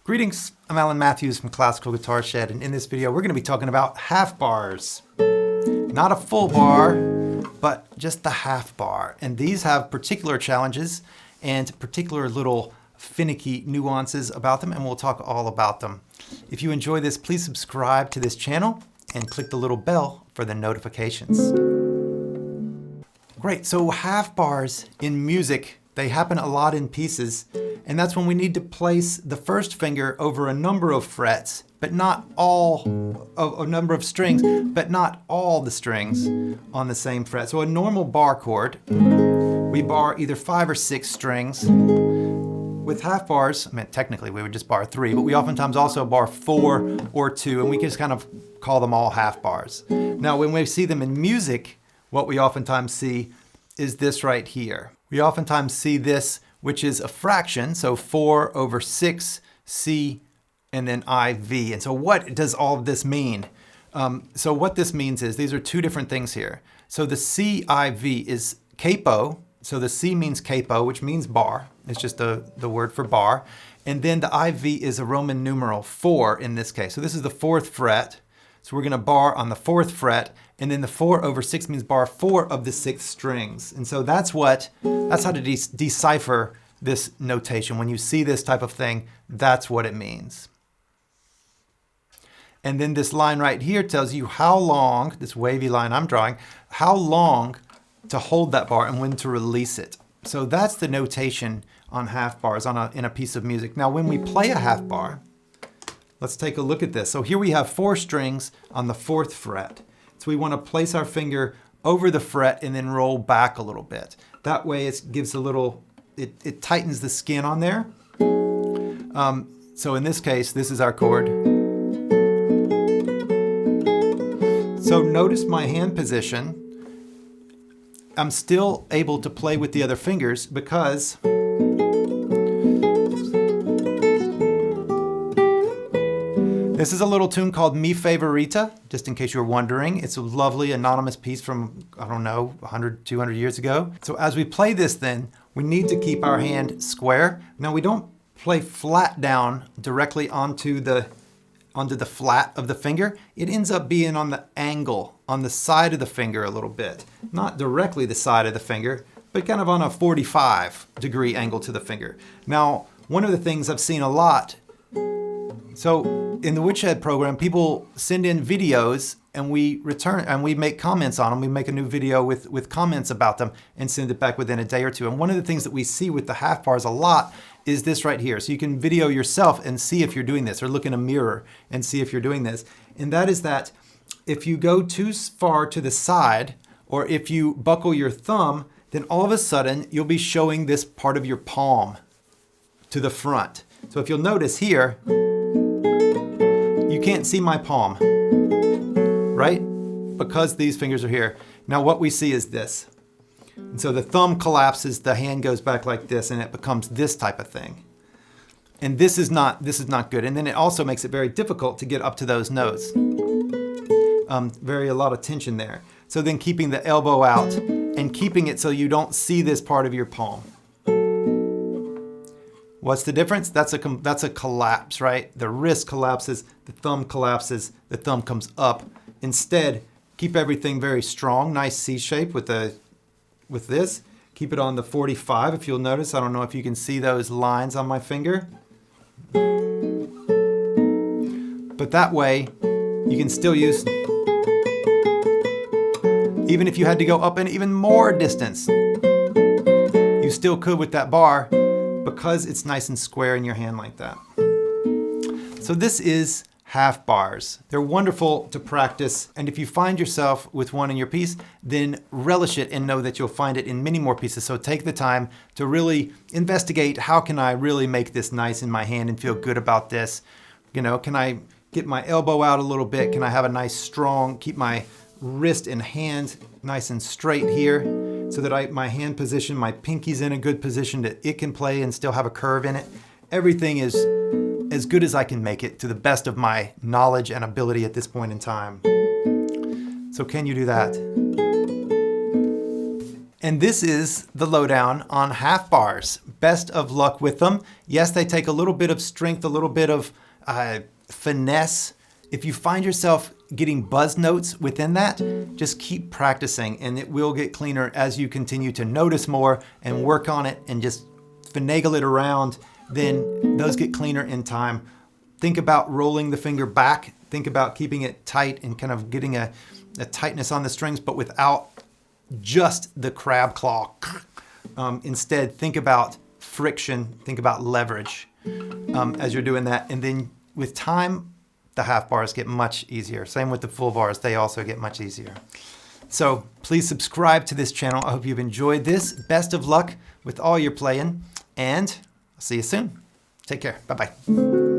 Greetings, I'm Alan Matthews from Classical Guitar Shed, and in this video we're going to be talking about half bars. Not a full bar, but just the half bar. And these have particular challenges and particular little finicky nuances about them, and we'll talk all about them. If you enjoy this, please subscribe to this channel and click the little bell for the notifications. Great, so half bars in music, they happen a lot in pieces, and that's when we need to place the first finger over a number of frets, but not all, a number of strings, but not all the strings on the same fret. So a normal bar chord, we bar either 5 or 6 strings. With half bars, I mean, technically we would just bar 3, but we oftentimes also bar 4 or 2, and we just kind of call them all half bars. Now, when we see them in music, what we oftentimes see is this right here. We oftentimes see this, which is a fraction, so 4 over 6 C and then IV. And so what does all of this mean? So what this means is these are two different things here. So the CIV is capo, so the C means capo, which means bar. It's just the word for bar. And then the IV is a Roman numeral 4 in this case. So this is the 4th fret. So we're going to bar on the 4th fret, and then the 4 over 6 means bar 4 of the 6 strings. And so that's how to decipher this notation. When you see this type of thing, that's what it means. And then this line right here tells you how long, this wavy line I'm drawing, how long to hold that bar and when to release it. So that's the notation on half bars in a piece of music. Now when we play a half bar, let's take a look at this. So here we have 4 strings on the 4th fret. So we want to place our finger over the fret and then roll back a little bit. That way it gives a little, it tightens the skin on there. So in this case, this is our chord. So notice my hand position. I'm still able to play with the other fingers because this is a little tune called Mi Favorita, just in case you're wondering. It's a lovely anonymous piece from, I don't know, 100, 200 years ago. So as we play this then, we need to keep our hand square. Now we don't play flat down directly onto the flat of the finger. It ends up being on the angle, on the side of the finger a little bit. Not directly the side of the finger, but kind of on a 45-degree angle to the finger. Now, one of the things I've seen a lot, so in the Woodshed program, people send in videos and we make comments on them. We make a new video with comments about them and send it back within a day or two. And one of the things that we see with the half bars a lot is this right here. So you can video yourself and see if you're doing this, or look in a mirror and see if you're doing this. And that is that if you go too far to the side, or if you buckle your thumb, then all of a sudden you'll be showing this part of your palm to the front. So if you'll notice here, you can't see my palm, right? Because these fingers are here. Now what we see is this. And so the thumb collapses, the hand goes back like this, and it becomes this type of thing. And this is not good. And then it also makes it very difficult to get up to those notes. A lot of tension there. So then keeping the elbow out and keeping it so you don't see this part of your palm. What's the difference? That's a collapse, right? The wrist collapses, the thumb collapses, the thumb comes up. Instead, keep everything very strong, nice C shape with this. Keep it on the 45 if you'll notice. I don't know if you can see those lines on my finger. But that way, you can still use, even if you had to go up an even more distance, you still could with that bar because it's nice and square in your hand like that. So this is half bars. They're wonderful to practice, and if you find yourself with one in your piece, then relish it and know that you'll find it in many more pieces. So take the time to really investigate, how can I really make this nice in my hand and feel good about this? You know, can I get my elbow out a little bit? Can I have a nice strong, keep my wrist and hand nice and straight here so that my hand position, my pinky's in a good position that it can play and still have a curve in it. Everything is as good as I can make it to the best of my knowledge and ability at this point in time. So can you do that? And this is the lowdown on half bars. best of luck with them. Yes, they take a little bit of strength, a little bit of finesse. If you find yourself getting buzz notes within that, just keep practicing and it will get cleaner as you continue to notice more and work on it and just finagle it around. Then those get cleaner in time. Think about rolling the finger back. Think about keeping it tight and kind of getting a tightness on the strings, but without just the crab claw. Instead, think about friction, think about leverage as you're doing that. And then with time, the half bars get much easier. Same with the full bars, they also get much easier. So please subscribe to this channel. I hope you've enjoyed this. Best of luck with all your playing, and I'll see you soon. Take care. Bye-bye.